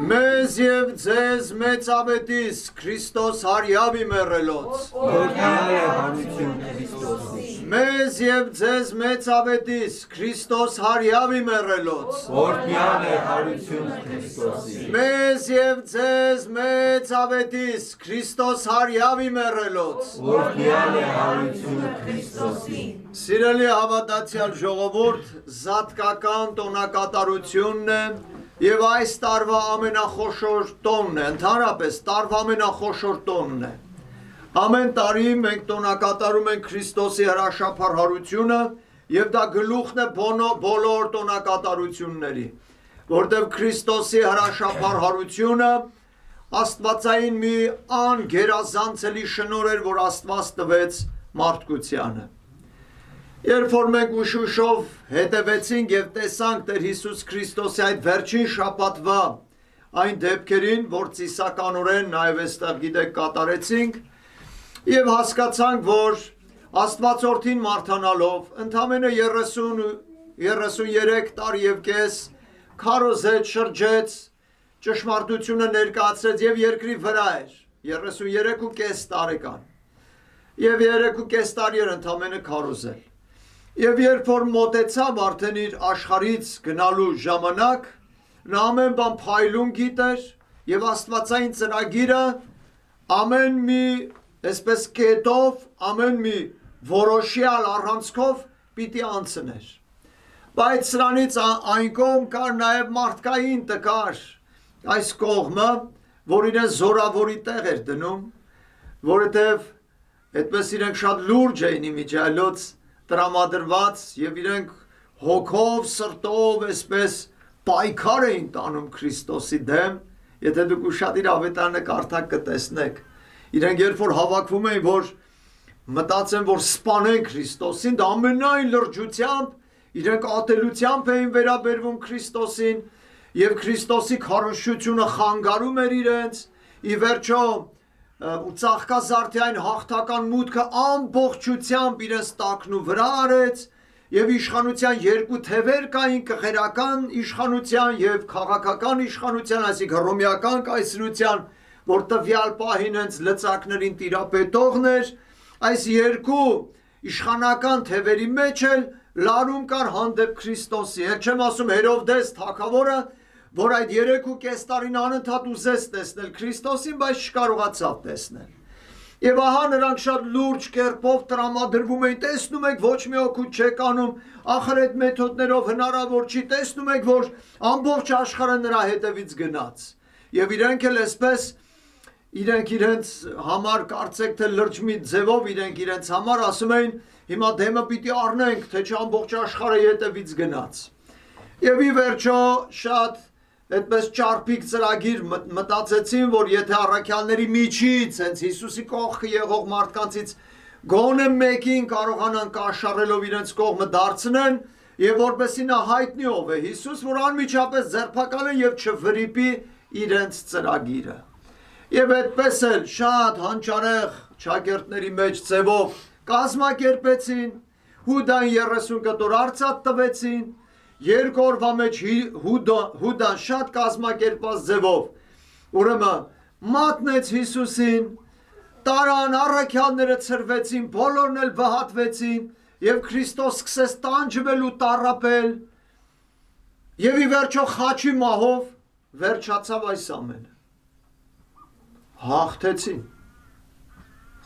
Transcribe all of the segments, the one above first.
Մեզ և ձեզ մեծավետիս Քրիստոս հարյավի մեռելոց Օրհնյալ է հարություն Քրիստոսի Մեզ և ձեզ մեծավետիս Քրիստոս հարյավի մեռելոց Օրհնյալ է հարություն Քրիստոսի Մեզ և ձեզ մեծավետիս Քրիստոս հարյավի մեռելոց Օրհնյալ է հարություն Քրիստոսի Սիրելի հավատացյալ ժողովուրդ, զատկական տոնակատարությունն է և այս տարվա ամենախոշոր տոնն է, ընդհանրապես տարվա ամենախոշոր տոնն է։ Ամեն տարի մենք տոնակատարում ենք Քրիստոսի հրաշափառ հարությունը և դա գլուխն է բոլոր տոնակատարությունների, որտև Քրիստոսի հրաշափառ հարությունը աստվածային մի անգերազանցելի շնորհ էր, որ Աստված տվեց մարդկությանը։ Երբ որ մենք ուշ-ուշով հետևեցինք և տեսանք Տեր Հիսուս Քրիստոսի այդ վերջին շաբաթվա այն դեպքերին, որ ծիսականորեն նաև այստեղ գիտեք կատարեցինք, և հասկացանք, որ Աստվածորդին մարդանալով ընդամենը 33 տարի և կես քարոզեց, շրջեց, ճշմարտությունը ներկայացրեց և երկրի վրա էր 33.5 տարեկան և 3.5 տարի էր ընդամենը քարոզել։ Եվ երբ որ մոտեցավ արդեն իր աշխարհից գնալու ժամանակ, նա ամեն բան փայլուն գիտեր և աստվածային ծրագիրը ամեն մի այսպես կետով, ամեն մի որոշյալ առանցքով պիտի անցներ։ Բայց սրանից այն կողմ կար նաև մարդկային տկար այս կողմը, որ իրեն զորավորի տեղ էր դնում, որովհետև այդպես իրենք շատ լուրջ էին իմիջիայլոց տրամադրված և իրենք հոգով, սրտով, այսպես պայքար էին տանում Քրիստոսի դեմ, եթե դուք ուշադիր ավետարանը կարդաք կտեսնեք, իրենք երբ որ հավաքվում էին, որ մտածեն, որ սպանեն Քրիստոսին, դա ամենայն լրջությամբ, իրենք ատելությամբ էին վերաբերվում Քրիստոսին և Քրիստոսի քարոզչությունը խանգարում էր իրենց, ի վերջո ու ծաղկազարդի հաղթական մուտքը ամբողջությամբ իրենց տակնու վրա արեց և իշխանության երկու թևեր կային, կղերական իշխանության և քաղաքական իշխանության, այսինքն հռոմեական կայսրության, որ տվյալ պահին հենց լծակներին տիրապետողն էր, այս երկու իշխանական թևերի մեջ էլ լարում կար հանդեպ Քրիստոսի, էլ չեմ ասում Հերովդես թագավորը, որ այդ 3.5 տարին անընդհատ ուզեց տեսնել Քրիստոսին, բայց չկարողացավ տեսնել։ Եվ ահա նրանք շատ լուրջ կերպով տրամադրվում էին, տեսնում եք ոչ մի օգուտ չեք անում, ախր այդ մեթոդներով հնարավոր չի, տեսնում եք, որ ամբողջ աշխարհը նրա հետևից գնաց։ Եվ իրենք էլ այսպես, իրենք իրենց համար կարծեք թե լրջմի ձևով իրենք իրենց համար ասում էին, հիմա դեմը պիտի առնենք, թե չէ ամբողջ աշխարհը հետևից գնաց։ Եվ ի վերջո շատ այդպես ճարպիկ ծրագիր մտածեցին, որ եթե առաքյալների միջից, հենց Հիսուսի կողքը եղող մարդկանցից գոնե մեկին կարողանան կաշառելով իրենց կողմը դարձնեն և որպեսզի նա հայտնի ով է Հիսուս, որ անմիջապես ձերբակալեն և չվրիպի իրենց ծրագիրը։ Եվ այդպես էլ շատ հանճարեղ ճակերտների մեջ ձևով կազմակերպեցին, Հուդային 30 կտոր արծաթ տվեցին, երկու օրվա մեջ Հուդան շատ կազմակերպված ձևով ուրեմն մատնեց Հիսուսին, տարան առաքյալները ցրվեցին, բոլորն էլ վհատվեցին և Քրիստոս սկսեց տանջվել ու տառապել և ի վերջո խաչի մահով վերջացավ այս ամենը։ Հաղթեցին,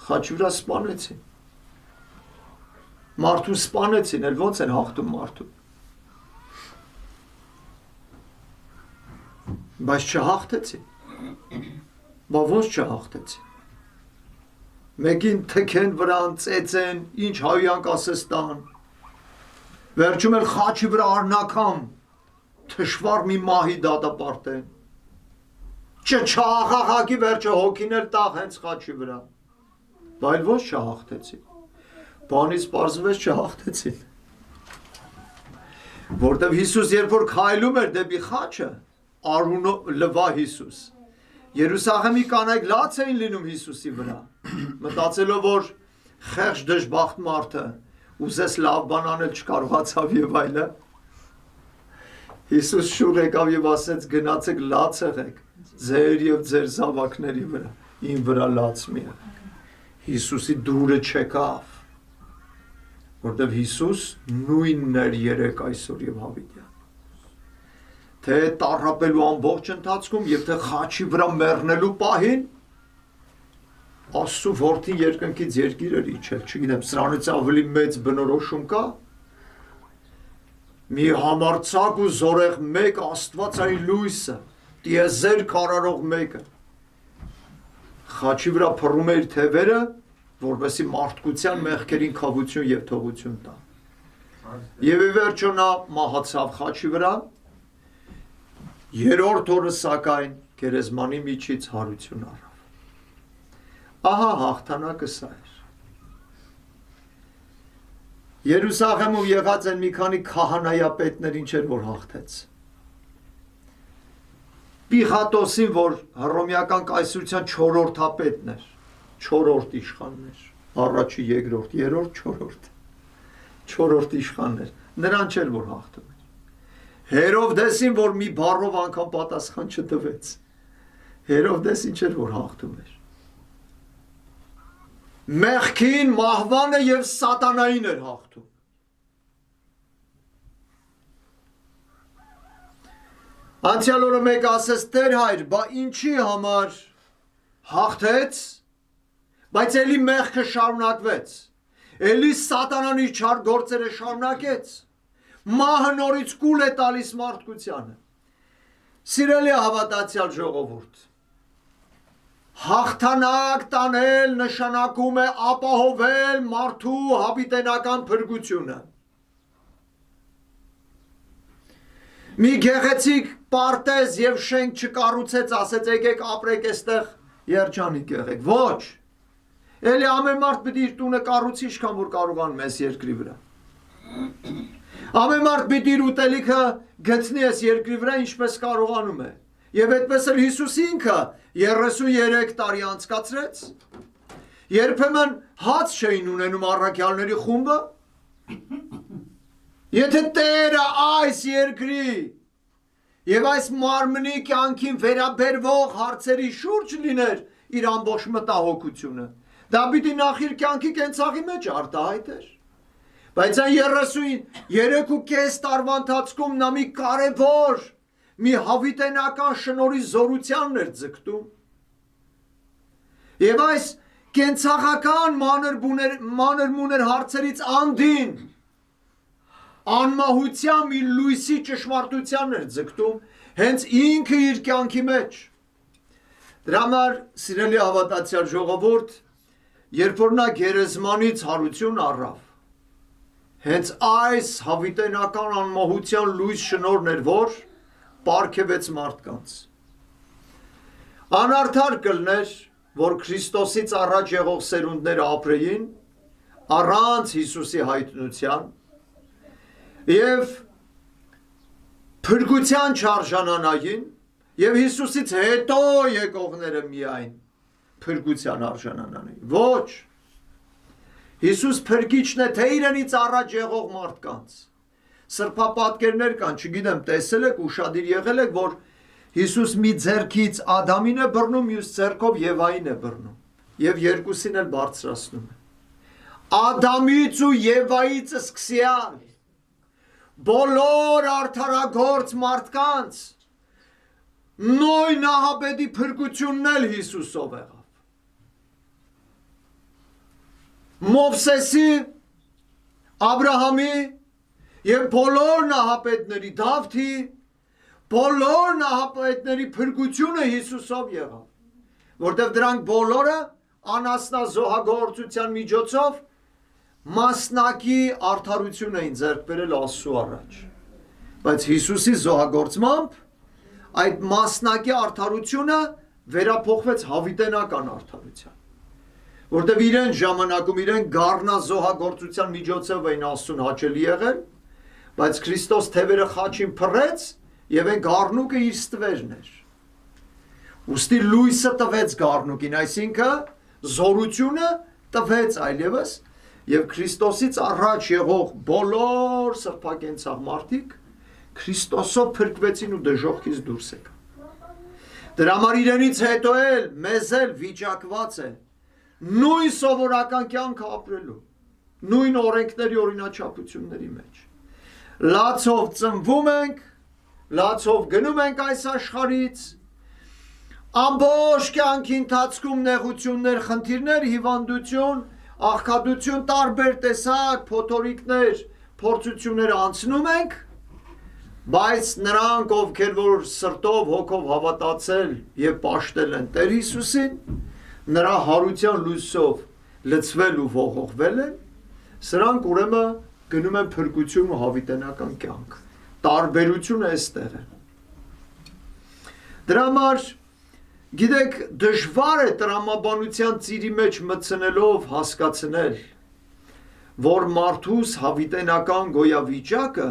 խաչի վրա սպանեցին, մարդուն սպանեցին, էլ ոնց են հաղթում մարդուն, բայց չհաղթեցին, բա ոնց չհաղթեցին, մեկին թքեն վրան, ծեծեն, ինչ հայոյան կասես տան, վերջում էլ խաչի վրա առնաքամ, թշվառ մի մահի դատապարտեն, չաղաղակի վերջը հոգին էլ տաղ հենց խաչի վրա, բայց ոնց չհաղթեցին, բանից պարզվեց չհաղթեցին, որտև Հիսուս երբ որ քայլում էր դեպի խաչը, արունը լվա Հիսուս, Երուսաղեմի կանայք լաց էին լինում Հիսուսի վրա, մտածելով որ խեղճ դժբախտ մարդը ուզես լավ բան անել չկարողացավ եւ այլն։ Հիսուս շուռ եկավ եւ ասեց գնացեք լաց եղեք ձեր եւ ձեր զավակների վրա ին վրա լաց մի եղեք Հիսուսի դուրը չեկավ որտեւ Հիսուս նույնն էր երեք այսօր եւ հավիտյան թե տառապելու ամբողջ ընթացքում եւ թե խաչի վրա մեռնելու պահին Աստծո որդին երկնքից երկիր էր իջել չգիտեմ սրանից ավելի մեծ բնորոշում կա մի համարցակ ու զորեղ մեկ աստվածային լույսը տիեզերք արարող մեկը խաչի վրա փռում էր թևերը որովհետեւ մարդկության մեղքերին քավություն եւ թողություն տա եւ ի վերջո նա մահացավ խաչի վրա երրորդ օրը սակայն գերեզմանի միջից հարություն առավ ահա հաղթանակը սա էր Երուսաղեմում եղած են մի քանի քահանայապետներ ինչ էր որ հաղթեց Պիղատոսին որ հռոմեական կայսրության 4-րդ հապետն էր 4-րդ իշխանն էր առաջի երկրորդ երրորդ 4-րդ 4-րդ իշխանն էր նրան չէր որ հաղթում էր Հերովդեսին որ մի բառով անգամ պատասխան չտվեց Հերովդեսին չէր որ հաղթում էր Մեղքին, մահվանը եւ սատանային էր հաղթում Անցյալ օրը մեկ ասեց Տեր հայր, բա ինչի համար հաղթեց, բայց էլի մեղքը շարունակվեց, էլի սատանան իր չար գործերը շարունակեց, մահը նորից կուլ է տալիս մարդկությանը։ Սիրելի հավատացյալ ժողովուրդ, հաղթանակ տանել նշանակում է ապահովել մարդու հավիտենական փրկությունը։ Մի գեղեցիկ պարտեզ եւ շենք չկառուցեց, ասեց եկեք ապրեք այստեղ երջանիկ եղեք։ Ոչ։ Էլի ամեն մարդ պիտի իր տունը կառուցի, ինչքան որ կարողանում ես երկրի վրա։ Ամեն մարդ պիտի իր ուտելիքը գտնի այս երկրի վրա, ինչպես կարողանում է։ Եվ այդպես էլ Հիսուս ինքը 33 տարի անցկացրեց։ Երբեմն հաց չէին ունենում առաքյալների խումբը։ Եթե Տերը այս երկրի եւ այս մարմնի կյանքին վերաբերվող հարցերի շուրջ լիներ իր ամբողջ մտահոգությունը, դա պիտի նախ իր կյանքի կենցաղի մեջ արտահայտեր։ Բայց այն 33.5 տարվա ընթացքում նա մի կարևոր մի հավիտենական շնորհի զորությանն էր ձգտում եւ այս կենցաղական մանր-մուներ հարցերից անդին անմահության մի լույսի ճշմարտությանն էր ձգտում հենց ինքը իր կյանքի մեջ դրա համար սիրելի հավատացյալ ժողովուրդ երբ որ նա գերեզմանից հարություն առավ հենց այս հավիտենական անմահության լույս շնորհն էր որ պարգևեց մարդկանց անարդար կլներ որ Քրիստոսից առաջ եղող սերունդները ապրեին առանց Հիսուսի հայտնության եւ փրկության չարժանանային եւ Հիսուսից հետո եկողները միայն փրկության արժանանային ոչ Հիսուս փրկիչն է թե իրենից առաջ եղող մարդկանց Սրբապատկերներ կան, չգիտեմ, տեսել եք, ուշադիր եղել եք, որ Հիսուս մի ձեռքից Ադամին է բռնում, մյուս ձեռքով Եվային է բռնում, եւ երկուսին էլ բարձրացնում է։ Ադամից ու Եվայից սկսյալ բոլոր արդարագործ մարդկանց նույն Նահապետի փրկությունն էլ Հիսուսով եղավ։ Մովսեսի, Աբրահամի Եվ բոլոր նահապետների Դավթի, բոլոր նահապետների փրկությունը Հիսուսով եղավ, որտեղ դրանք բոլորը անասնազոհագործության միջոցով մասնակի արդարություն էին ձեռք բերել Աստծու առաջ։ Բայց Հիսուսի զոհագործմամբ այդ մասնակի արդարությունը վերափոխվեց հավիտենական արդարության, որտեղ իրեն ժամանակում իրեն գառնազոհագործության միջոցով էին Աստծուն հաճելի եղել, բայց Քրիստոս թևերը խաչին փռեց եւ այն գառնուկը իր ստվերն էր։ Ոստի լույսը տվեց գառնուկին, այսինքն զորությունը տվեց այլևս եւ Քրիստոսից առաջ եղող բոլոր սրբակենցաղ մարդիկ Քրիստոսով փրկվեցին ու դժոխքից դուրս եկան։ Դրա համար իրենից հետո էլ մեզ էլ վիճակված է նույն սովորական կյանքը ապրելու, նույն օրենքների օրինաչափությունների մեջ։ Լացով ծնվում ենք, լացով գնում ենք այս աշխարհից, ամբողջ կյանքի ընթացքում նեղություններ, խնդիրներ, հիվանդություն, աղքատություն, տարբեր տեսակ փոթորիկներ, փորձություններ անցնում ենք, բայց նրանք, ովքեր որ սրտով, հոգով հավատացել եւ պաշտել են Տեր Հիսուսին, նրա հարության լույսով լցվել ու ողողվել են, սրանք ուրեմն գնում են փրկություն ու հավիտենական կյանք։ Տարբերությունը այստեղ է։ Դրա համար գիտեք, դժվար է տրամաբանության ծիրի մեջ մտցնելով հասկացնել, որ մարդուս հավիտենական գոյավիճակը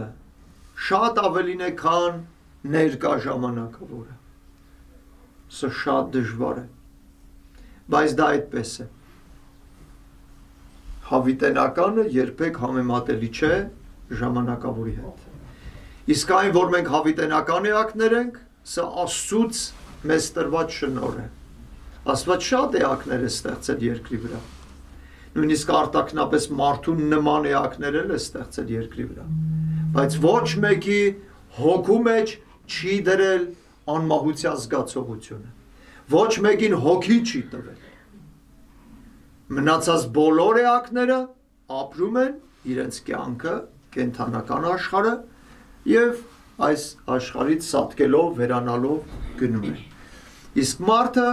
շատ ավելին է, քան ներկա ժամանակավորը։ Սա շատ դժվար է, բայց դա այդպես է։ Հավիտենականը երբեք համեմատելի չէ ժամանակավորի հետ։ Իսկ այն, որ մենք հավիտենական էակներ ենք, սա Աստծուց մեզ տրված շնորհ է։ Աստված շատ էակներ է ստեղծել երկրի վրա։ Նույնիսկ արտաքնապես մարդուն նման էակներ էլ է ստեղծել երկրի վրա։ Բայց ոչ մեկի հոգու մեջ չի դրել անմահության զգացողությունը։ Ոչ մեկին հոգի չի տվել։ Մնացած բոլոր էակները ապրում են իրենց կյանքը, կենդանական աշխարհը եւ այս աշխարհից սատկելով, վերանալով գնում են։ Իսկ մարդը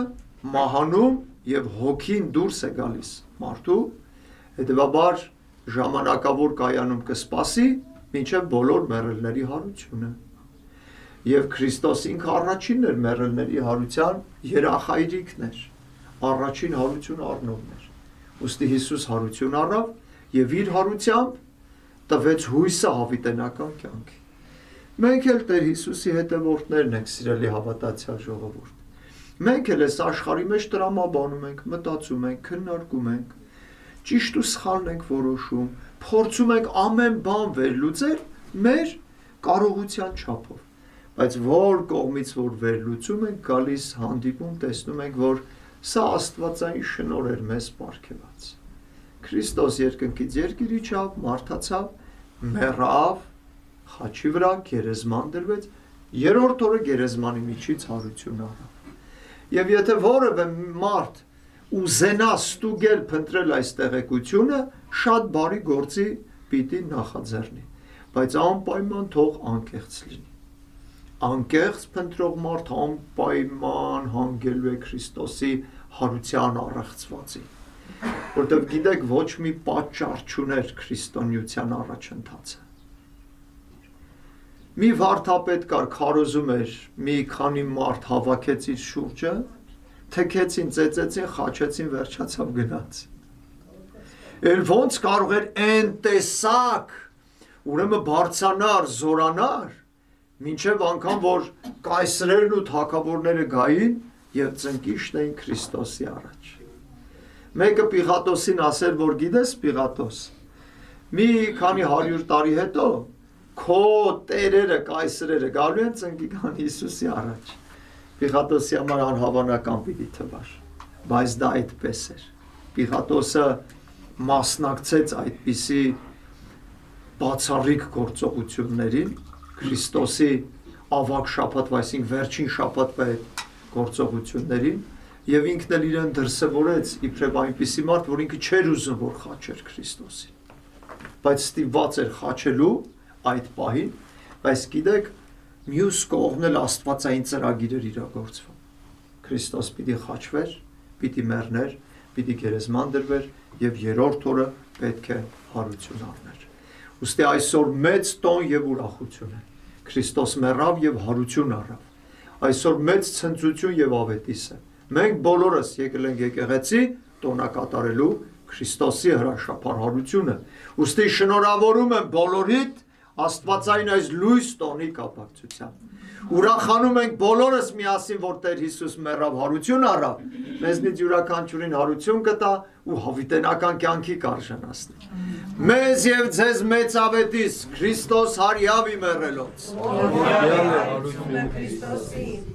մահանում եւ հոգին դուրս է գալիս մարդու, հետեւաբար ժամանակավոր կայանում կսպասի մինչև բոլոր մեռելների հարությունը։ Եվ Քրիստոս ինքը առաջինն էր մեռելների հարության երախայրիկն էր, առաջին հարություն առնողն էր։ Ուստի Հիսուս հարություն առավ եւ իր հարությամբ տվեց հույսը հավիտենական կյանքի։ Մենք էլ Տեր Հիսուսի հետևորդներն ենք, սիրելի հավատացյալ ժողովուրդ։ Մենք էլ այս աշխարհի մեջ տրամաբանում ենք, մտածում ենք, քննարկում ենք, ճիշտ ու սխալն ենք որոշում, փորձում ենք ամեն բան վերլուծել մեր կարողության չափով, բայց որ կողմից որ վերլուծում ենք, գալիս հանդիպում, տեսնում ենք, որ սա աստվածային շնորհ էր մեզ պարգևած։ Քրիստոս երկնքից երկիր իջավ, մարդացավ, մեռավ, խաչի վրա գերեզման դրվեց, երրորդ օրը գերեզմանի միջից հարություն առավ։ Եվ եթե որևէ մարդ ուզենա ստուգել փնտրել այս տեղեկությունը, շատ բարի գործի պիտի նախաձեռնի, բայց անպայման թող անկեղծ լինի։ Անկեղծ փնտրող մարդ անպայման հանգելու է Քրիստոսի հարության առեղծվածին, որտեղ գիտեք ոչ մի պատճառ չուներ քրիստոնեության առաջընթացը։ Մի վարդապետ կար, քարոզում էր, մի քանի մարդ հավաքեց իր շուրջը, թքեցին, ծեծեցին, խաչեցին, վերջացավ գնաց։ Էլ ոնց կարող էր այն տեսակ, ուրեմն բարձանար, զորանար, մինչև անգամ որ կայսրերն ու թագավորները գային եւ ծնկիշտեին Քրիստոսի առաջ։ Մեկը Պիղատոսին ասել, որ գիտես Պիղատոս, մի քանի 100 տարի հետո քո տերերը, կայսրերը գալու են ծնկի կան Հիսուսի առաջ։ Պիղատոսի համար անհավանական պիտի թվար, բայց դա այդպես էր։ Պիղատոսը մասնակցեց այդպիսի բացառիկ գործողություններին, Քրիստոսի ավագ շաբաթվա, այսինքն վերջին շաբաթվա այդ գործողություններին, եւ ինքն էլ իրեն դրսևորեց իբրև այնպիսի մարդ, որ ինքը չէր ուզում որ խաչեր Քրիստոսին, բայց ստիպված էր խաչելու այդ պահին, բայց գիտեք, մյուս կողմն էլ աստվածային ծրագիր էր իրագործվում։ Քրիստոս պիտի խաչվեր, պիտի մեռներ, պիտի գերեզման դրվեր եւ երրորդ օրը պետք է հարություն առներ։ Ուստի այսօր մեծ տոն եւ ուրախություն է։ Քրիստոս մեռավ եւ հարություն առավ։ Այսօր մեծ ցնծություն եւ ավետիս է։ Մենք բոլորս եկել ենք եկեղեցի տոնակատարելու Քրիստոսի հրաշափառ հարությունը։ Ուստի շնորհավորում եմ բոլորիդ Աստվածային այս լույս տոնի կապակցությամբ։ Ուրախանում ենք բոլորս միասին, որ Տեր Հիսուս մեռավ, հարություն առավ, մեզնից յուրաքանչյուրին հարություն կտա ու հավիտենական կյանքի կարժանացնի։ Մեզ եւ ձեզ մեծ ավետիս Քրիստոս հարյավի մեռելոց։ Միալ է հարություն Քրիստոսի։